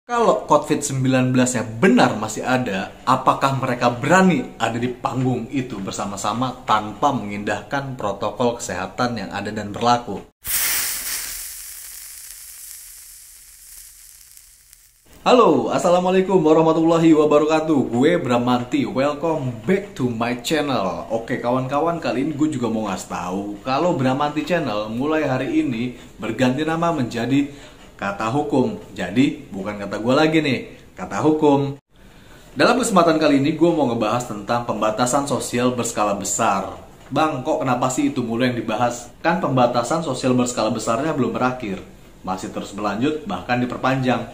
Kalau COVID-19-nya benar masih ada, apakah mereka berani ada di panggung itu bersama-sama tanpa mengindahkan protokol kesehatan yang ada dan berlaku? Halo, Assalamualaikum warahmatullahi wabarakatuh. Gue Bramanti, welcome back to my channel. Oke kawan-kawan, kali ini gue juga mau ngasih tahu kalau Bramanti Channel mulai hari ini berganti nama menjadi Kata Hukum. Jadi bukan kata gue lagi nih, Kata Hukum. Dalam kesempatan kali ini gue mau ngebahas tentang pembatasan sosial berskala besar. Bang, kok kenapa sih itu mulu yang dibahas? Kan pembatasan sosial berskala besarnya belum berakhir, masih terus berlanjut, bahkan diperpanjang.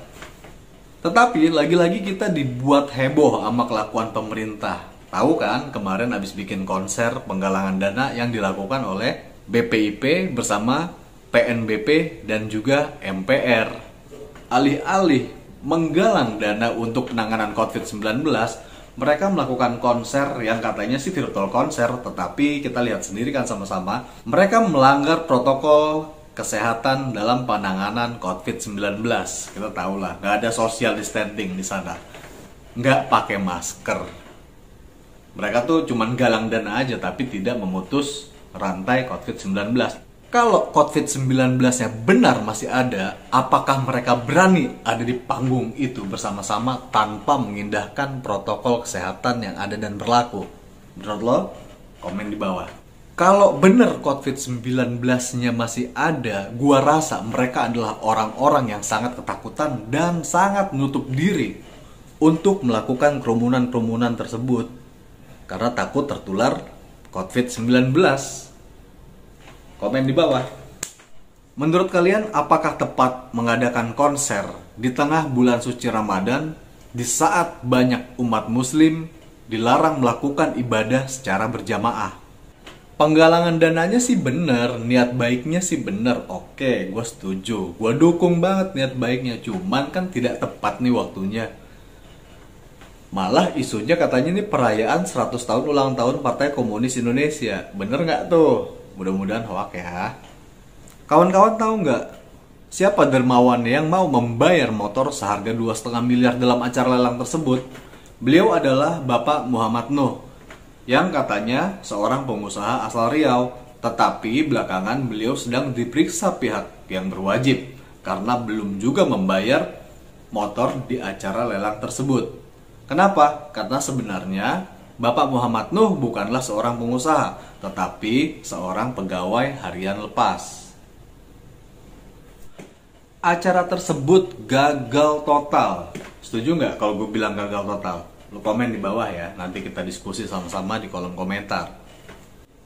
Tetapi lagi-lagi kita dibuat heboh sama kelakuan pemerintah. Tahu kan kemarin habis bikin konser penggalangan dana yang dilakukan oleh BPIP bersama PNBP dan juga MPR. Alih-alih menggalang dana untuk penanganan COVID-19, mereka melakukan konser yang katanya sih virtual konser, tetapi kita lihat sendiri kan sama-sama, mereka melanggar protokol kesehatan dalam penanganan COVID-19. Kita tahu lah, nggak ada social distancing di sana, nggak pakai masker. Mereka tuh cuman galang dana aja, tapi tidak memutus rantai COVID-19. Kalau COVID-19-nya benar masih ada, apakah mereka berani ada di panggung itu bersama-sama tanpa mengindahkan protokol kesehatan yang ada dan berlaku? Menurut lo? Komen di bawah. Kalau bener COVID-19-nya masih ada, gua rasa mereka adalah orang-orang yang sangat ketakutan dan sangat menutup diri untuk melakukan kerumunan-kerumunan tersebut karena takut tertular COVID-19. Komen di bawah. Menurut kalian, apakah tepat mengadakan konser di tengah bulan suci Ramadan di saat banyak umat muslim dilarang melakukan ibadah secara berjamaah? Penggalangan dananya sih bener, niat baiknya sih bener. Oke, gue setuju, gue dukung banget niat baiknya. Cuman kan tidak tepat nih waktunya. Malah isunya katanya nih perayaan 100 tahun ulang tahun Partai Komunis Indonesia. Bener nggak tuh? Mudah-mudahan hoak ya. Kawan-kawan tahu nggak siapa dermawan yang mau membayar motor seharga 2,5 miliar dalam acara lelang tersebut? Beliau adalah Bapak Muhammad Nuh, yang katanya seorang pengusaha asal Riau, tetapi belakangan beliau sedang diperiksa pihak yang berwajib karena belum juga membayar motor di acara lelang tersebut. Kenapa? Karena sebenarnya Bapak Muhammad Nuh bukanlah seorang pengusaha, tetapi seorang pegawai harian lepas. Acara tersebut gagal total. Setuju nggak kalau gue bilang gagal total? Lu komen di bawah ya, nanti kita diskusi sama-sama di kolom komentar.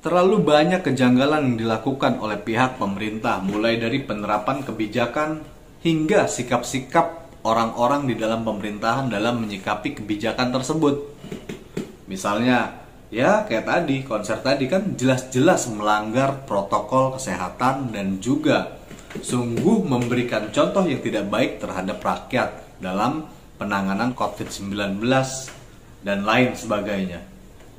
Terlalu banyak kejanggalan yang dilakukan oleh pihak pemerintah, mulai dari penerapan kebijakan hingga sikap-sikap orang-orang di dalam pemerintahan dalam menyikapi kebijakan tersebut. Misalnya, ya kayak tadi, konser tadi kan jelas-jelas melanggar protokol kesehatan dan juga sungguh memberikan contoh yang tidak baik terhadap rakyat dalam penanganan COVID-19 dan lain sebagainya.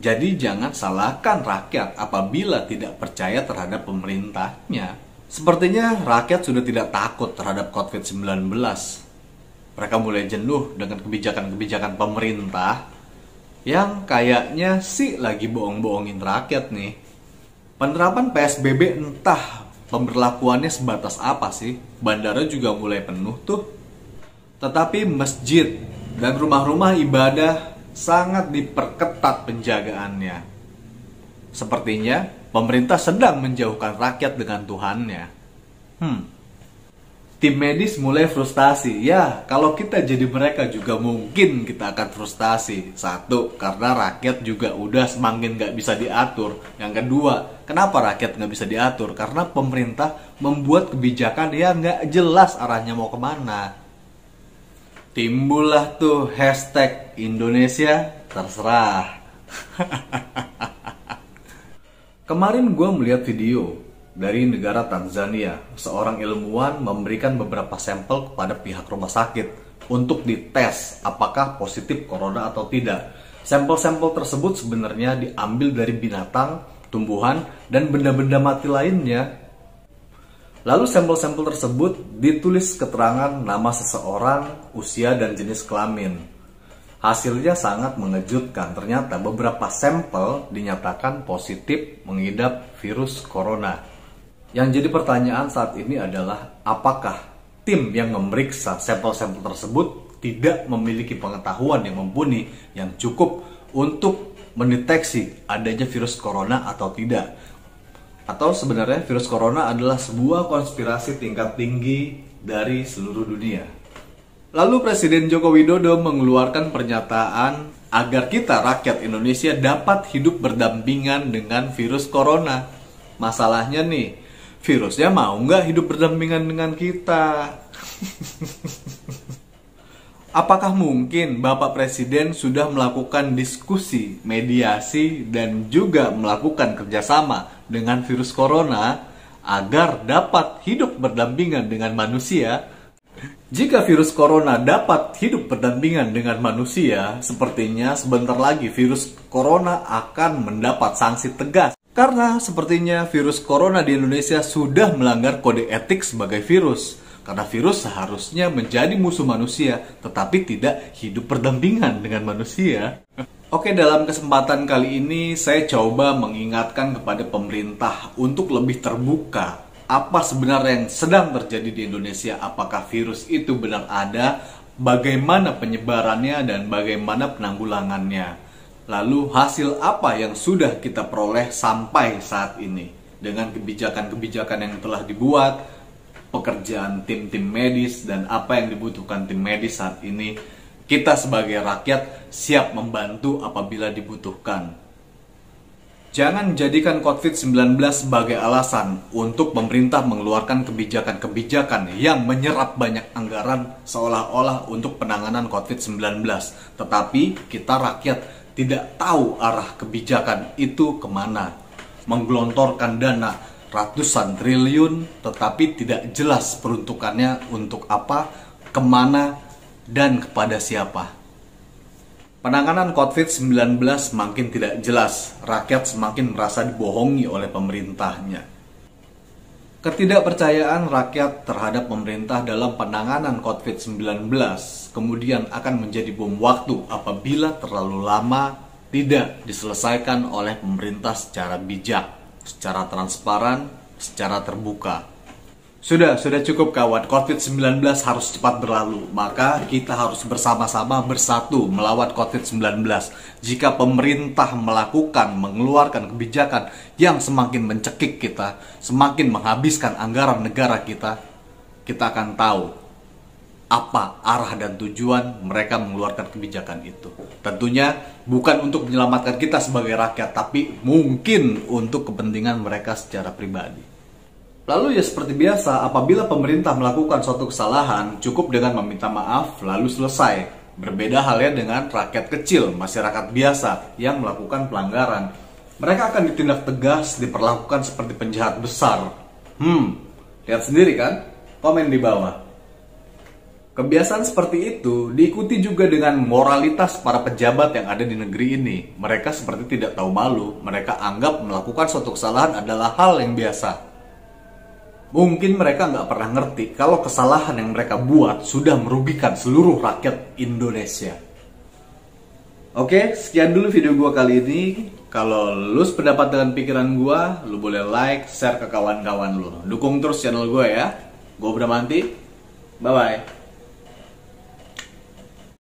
Jadi jangan salahkan rakyat apabila tidak percaya terhadap pemerintahnya. Sepertinya rakyat sudah tidak takut terhadap COVID-19. Mereka mulai jenuh dengan kebijakan-kebijakan pemerintah yang kayaknya sih lagi bohong-bohongin rakyat nih. Penerapan PSBB entah pemberlakuannya sebatas apa sih. Bandara juga mulai penuh tuh. Tetapi masjid dan rumah-rumah ibadah sangat diperketat penjagaannya. Sepertinya pemerintah sedang menjauhkan rakyat dengan Tuhannya. Tim medis mulai frustasi. Ya, kalau kita jadi mereka juga mungkin kita akan frustasi. Satu, karena rakyat juga udah semakin gak bisa diatur. Yang kedua, kenapa rakyat gak bisa diatur? Karena pemerintah membuat kebijakan yang gak jelas arahnya mau kemana. Timbullah tuh hashtag Indonesia terserah. Kemarin gue melihat video dari negara Tanzania. Seorang ilmuwan memberikan beberapa sampel kepada pihak rumah sakit untuk dites apakah positif corona atau tidak. Sampel-sampel tersebut sebenarnya diambil dari binatang, tumbuhan, dan benda-benda mati lainnya. Lalu sampel-sampel tersebut ditulis keterangan nama seseorang, usia, dan jenis kelamin. Hasilnya sangat mengejutkan. Ternyata beberapa sampel dinyatakan positif mengidap virus corona. Yang jadi pertanyaan saat ini adalah, apakah tim yang memeriksa sampel-sampel tersebut tidak memiliki pengetahuan yang mumpuni yang cukup untuk mendeteksi adanya virus corona atau tidak? Atau sebenarnya virus corona adalah sebuah konspirasi tingkat tinggi dari seluruh dunia? Lalu Presiden Joko Widodo mengeluarkan pernyataan agar kita rakyat Indonesia dapat hidup berdampingan dengan virus corona. Masalahnya nih, virusnya mau nggak hidup berdampingan dengan kita? Apakah mungkin Bapak Presiden sudah melakukan diskusi, mediasi, dan juga melakukan kerjasama dengan virus corona agar dapat hidup berdampingan dengan manusia? Jika virus corona dapat hidup berdampingan dengan manusia, sepertinya sebentar lagi virus corona akan mendapat sanksi tegas. Karena sepertinya virus corona di Indonesia sudah melanggar kode etik sebagai virus. Karena virus seharusnya menjadi musuh manusia, tetapi tidak hidup berdampingan dengan manusia. Oke, dalam kesempatan kali ini saya coba mengingatkan kepada pemerintah untuk lebih terbuka. Apa sebenarnya yang sedang terjadi di Indonesia? Apakah virus itu benar ada? Bagaimana penyebarannya dan bagaimana penanggulangannya? Lalu hasil apa yang sudah kita peroleh sampai saat ini? Dengan kebijakan-kebijakan yang telah dibuat, pekerjaan tim-tim medis, dan apa yang dibutuhkan tim medis saat ini, kita sebagai rakyat siap membantu apabila dibutuhkan. Jangan jadikan COVID-19 sebagai alasan untuk pemerintah mengeluarkan kebijakan-kebijakan yang menyerap banyak anggaran seolah-olah untuk penanganan COVID-19. Tetapi kita rakyat tidak tahu arah kebijakan itu kemana. Menggelontorkan dana ratusan triliun, tetapi tidak jelas peruntukannya untuk apa, kemana, dan kepada siapa. Penanganan COVID-19 semakin tidak jelas, rakyat semakin merasa dibohongi oleh pemerintahnya. Ketidakpercayaan rakyat terhadap pemerintah dalam penanganan COVID-19 kemudian akan menjadi bom waktu apabila terlalu lama tidak diselesaikan oleh pemerintah secara bijak, secara transparan, secara terbuka. Sudah cukup kawan, COVID-19 harus cepat berlalu. Maka kita harus bersama-sama bersatu melawan COVID-19. Jika pemerintah mengeluarkan kebijakan yang semakin mencekik kita, semakin menghabiskan anggaran negara kita akan tahu apa arah dan tujuan mereka mengeluarkan kebijakan itu. Tentunya bukan untuk menyelamatkan kita sebagai rakyat, tapi mungkin untuk kepentingan mereka secara pribadi. Lalu ya seperti biasa, apabila pemerintah melakukan suatu kesalahan, cukup dengan meminta maaf lalu selesai. Berbeda halnya dengan rakyat kecil, masyarakat biasa yang melakukan pelanggaran. Mereka akan ditindak tegas, diperlakukan seperti penjahat besar. Lihat sendiri kan? Komen di bawah. Kebiasaan seperti itu diikuti juga dengan moralitas para pejabat yang ada di negeri ini. Mereka seperti tidak tahu malu. Mereka anggap melakukan suatu kesalahan adalah hal yang biasa. Mungkin mereka nggak pernah ngerti kalau kesalahan yang mereka buat sudah merugikan seluruh rakyat Indonesia. Oke, sekian dulu video gua kali ini. Kalau lu sependapat dengan pikiran gua, lu boleh like, share ke kawan-kawan lu. Dukung terus channel gua ya. Gua Bramanti. Bye-bye.